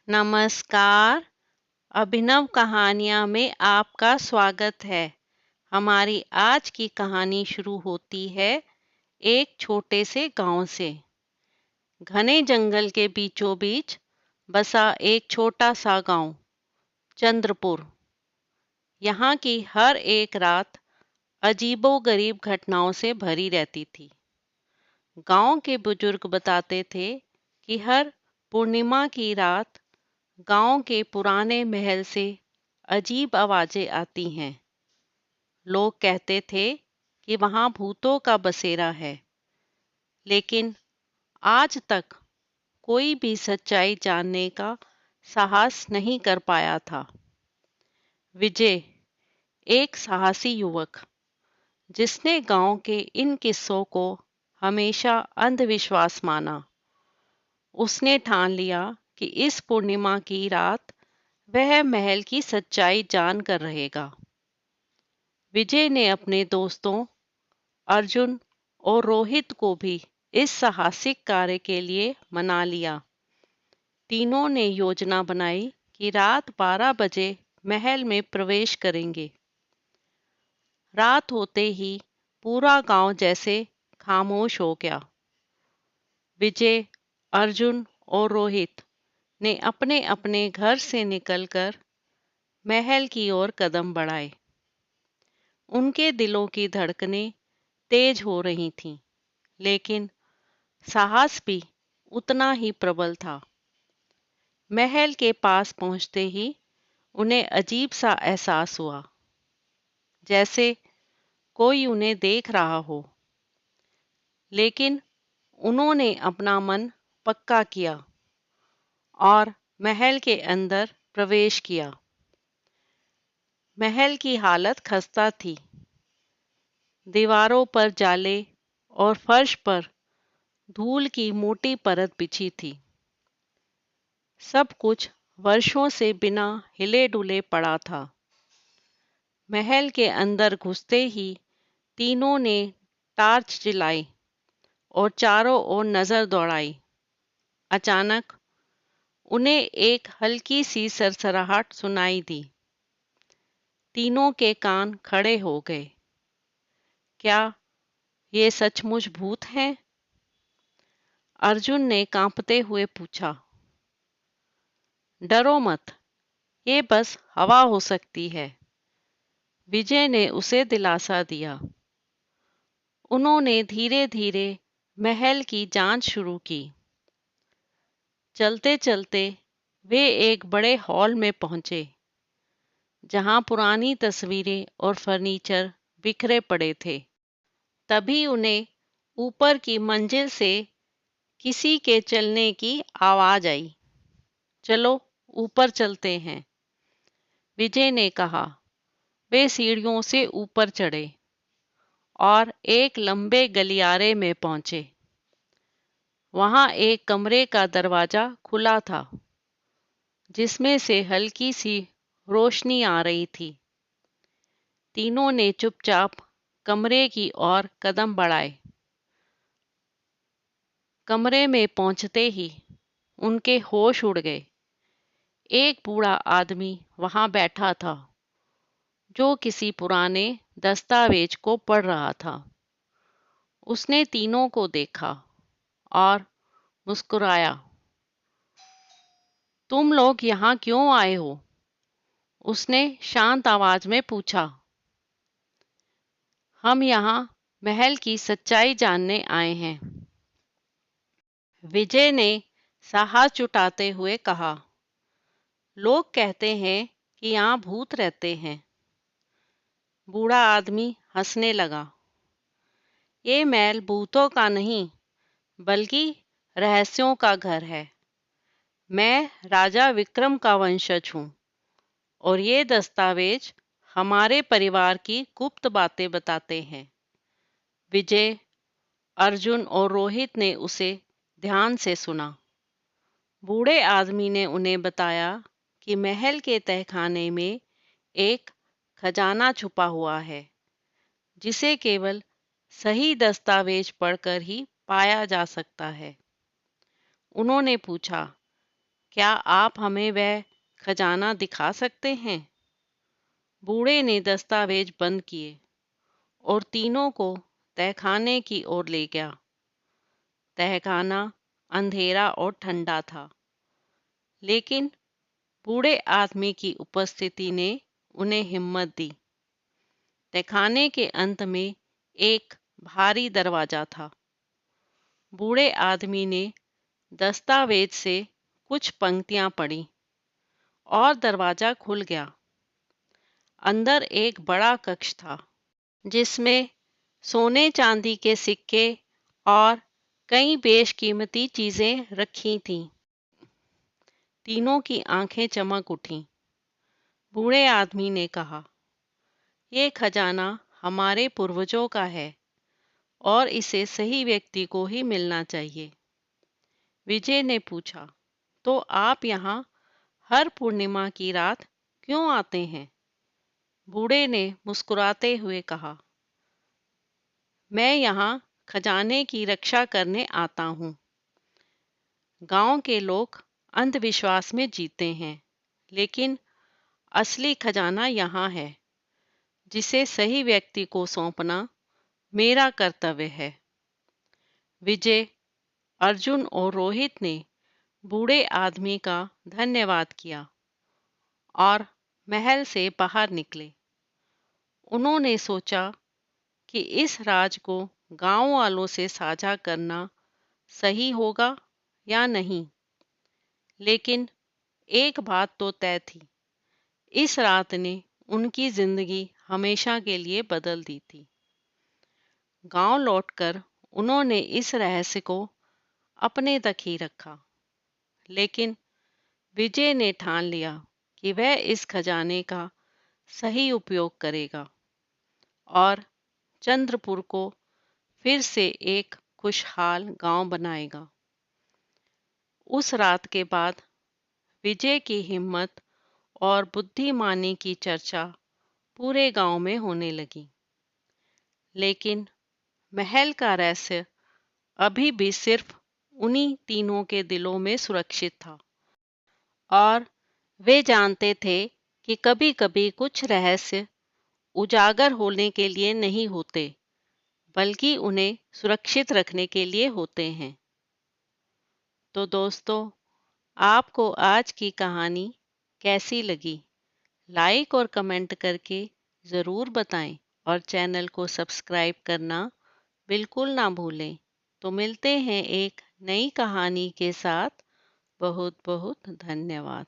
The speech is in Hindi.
नमस्कार। अभिनव कहानियाँ में आपका स्वागत है। हमारी आज की कहानी शुरू होती है एक छोटे से गांव से। घने जंगल के बीचों बीच बसा एक छोटा सा गांव, चंद्रपुर। यहाँ की हर एक रात अजीबोगरीब घटनाओं से भरी रहती थी। गांव के बुजुर्ग बताते थे कि हर पूर्णिमा की रात गांव के पुराने महल से अजीब आवाजें आती हैं। लोग कहते थे कि वहां भूतों का बसेरा है, लेकिन आज तक कोई भी सच्चाई जानने का साहस नहीं कर पाया था। विजय, एक साहसी युवक, जिसने गांव के इन किस्सों को हमेशा अंधविश्वास माना, उसने ठान लिया कि इस पूर्णिमा की रात वह महल की सच्चाई जान कर रहेगा। विजय ने अपने दोस्तों अर्जुन और रोहित को भी इस साहसिक कार्य के लिए मना लिया। तीनों ने योजना बनाई कि रात 12 बजे महल में प्रवेश करेंगे। रात होते ही पूरा गांव जैसे खामोश हो गया। विजय, अर्जुन और रोहित ने अपने अपने घर से निकलकर महल की ओर कदम बढ़ाए। उनके दिलों की धड़कनें तेज हो रही थीं, लेकिन साहस भी उतना ही प्रबल था। महल के पास पहुंचते ही उन्हें अजीब सा एहसास हुआ, जैसे कोई उन्हें देख रहा हो। लेकिन उन्होंने अपना मन पक्का किया और महल के अंदर प्रवेश किया। महल की हालत खस्ता थी। दीवारों पर जाले और फर्श पर धूल की मोटी परत बिछी थी। सब कुछ वर्षों से बिना हिले डुले पड़ा था। महल के अंदर घुसते ही तीनों ने टार्च जलाई और चारों ओर नजर दौड़ाई। अचानक उन्हें एक हल्की सी सरसराहट सुनाई दी। तीनों के कान खड़े हो गए। क्या ये सचमुच भूत हैं? अर्जुन ने कांपते हुए पूछा। डरो मत, ये बस हवा हो सकती है, विजय ने उसे दिलासा दिया। उन्होंने धीरे धीरे महल की जांच शुरू की। चलते चलते वे एक बड़े हॉल में पहुंचे, जहां पुरानी तस्वीरें और फर्नीचर बिखरे पड़े थे। तभी उन्हें ऊपर की मंजिल से किसी के चलने की आवाज आई। चलो ऊपर चलते हैं, विजय ने कहा। वे सीढ़ियों से ऊपर चढ़े और एक लंबे गलियारे में पहुंचे। वहां एक कमरे का दरवाजा खुला था, जिसमें से हल्की सी रोशनी आ रही थी। तीनों ने चुपचाप कमरे की ओर कदम बढ़ाए। कमरे में पहुंचते ही उनके होश उड़ गए। एक बूढ़ा आदमी वहां बैठा था, जो किसी पुराने दस्तावेज को पढ़ रहा था। उसने तीनों को देखा और मुस्कुराया। तुम लोग यहाँ क्यों आए हो? उसने शांत आवाज में पूछा। हम यहाँ महल की सच्चाई जानने आए हैं, विजय ने साहस जुटाते हुए कहा। लोग कहते हैं कि यहाँ भूत रहते हैं। बूढ़ा आदमी हंसने लगा। ये महल भूतों का नहीं, बल्कि रहस्यों का घर है। मैं राजा विक्रम का वंशज हूँ, और ये दस्तावेज हमारे परिवार की गुप्त बातें बताते हैं। विजय, अर्जुन और रोहित ने उसे ध्यान से सुना। बूढ़े आदमी ने उन्हें बताया कि महल के तहखाने में एक खजाना छुपा हुआ है, जिसे केवल सही दस्तावेज पढ़कर ही पाया जा सकता है। उन्होंने पूछा, क्या आप हमें वह खजाना दिखा सकते हैं? बूढ़े ने दस्तावेज बंद किए और तीनों को तहखाने की ओर ले गया। तहखाना अंधेरा और ठंडा था, लेकिन बूढ़े आदमी की उपस्थिति ने उन्हें हिम्मत दी। तहखाने के अंत में एक भारी दरवाजा था। बूढ़े आदमी ने दस्तावेज से कुछ पंक्तियां पढ़ी और दरवाजा खुल गया। अंदर एक बड़ा कक्ष था, जिसमें सोने चांदी के सिक्के और कई बेशकीमती चीजें रखी थीं। तीनों की आंखें चमक उठीं। बूढ़े आदमी ने कहा, "ये खजाना हमारे पूर्वजों का है और इसे सही व्यक्ति को ही मिलना चाहिए।" विजय ने पूछा, "तो आप यहाँ हर पूर्णिमा की रात क्यों आते हैं?" बूढ़े ने मुस्कुराते हुए कहा, "मैं यहाँ खजाने की रक्षा करने आता हूँ। गांव के लोग अंधविश्वास में जीते हैं, लेकिन असली खजाना यहाँ है, जिसे सही व्यक्ति को सौंपना मेरा कर्तव्य है।" विजय, अर्जुन और रोहित ने बूढ़े आदमी का धन्यवाद किया और महल से बाहर निकले। उन्होंने सोचा कि इस राज को गांव वालों से साझा करना सही होगा या नहीं, लेकिन एक बात तो तय थी, इस रात ने उनकी जिंदगी हमेशा के लिए बदल दी थी। गांव लौटकर उन्होंने इस रहस्य को अपने तक ही रखा, लेकिन विजय ने ठान लिया कि वह इस खजाने का सही उपयोग करेगा और चंद्रपुर को फिर से एक खुशहाल गांव बनाएगा। उस रात के बाद विजय की हिम्मत और बुद्धिमानी की चर्चा पूरे गांव में होने लगी। लेकिन महल का रहस्य अभी भी सिर्फ उन्हीं तीनों के दिलों में सुरक्षित था, और वे जानते थे कि कभी-कभी कुछ रहस्य उजागर होने के लिए नहीं होते, बल्कि उन्हें सुरक्षित रखने के लिए होते हैं। तो दोस्तों, आपको आज की कहानी कैसी लगी? लाइक और कमेंट करके ज़रूर बताएं और चैनल को सब्सक्राइब करना बिल्कुल ना भूलें। तो मिलते हैं एक नई कहानी के साथ। बहुत बहुत धन्यवाद।